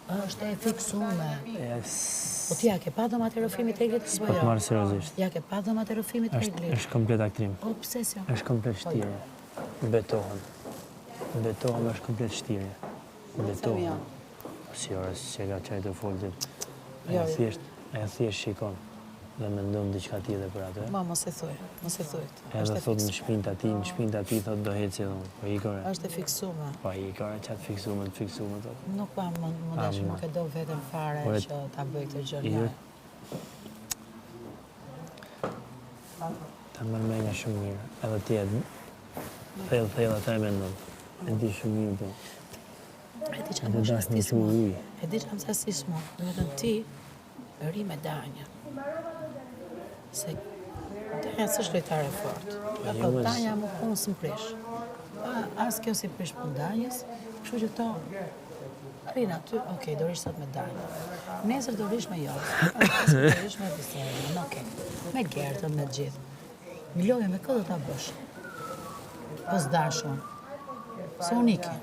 Është e fiksume. Po ti ja ke pa dhëmat e rëfimit reglit të Po të marrë seriozisht. Ja ke pa dhëmat e rëfimit reglit. Është komplet aktrim. Po pse s'jo? Është komplet shtirje. Betohem. Betohem është komplet shtirje. Betohem. Si orës që ka qaj të foltit. E thjesht shikon. Dhe me ndonë diqka tjetër për atë. Ma, mos e thuj. Edhe thot në shpinë të ati thot do heci edhe unë. Po ikore. Është e fiksume. Po ikore qatë fiksume thot. Nuk pa mundesh, nuk e do vetëm fare që ta bëj këtë gjë. Ta mërmenja shumë mirë. Edhe tjetë. Thellë ata e me ndonë. E di shumë mirë po. E di që më shkastismo. E di që më shkastismo. Dhe vetëm ti ri me Danja. Se Danja s'është lojtare fort. Apo Danja më punë së më prish. As kjo si prish për Danjës, kështu që to rinë aty, okej, do rish sot me Danja. Nesër do rish me Josë. Nesër do rish me Biserën, okej. Me Gertën, me gjithë. Miloje me këtë do ta bësh. Po s'dashun. Se unike.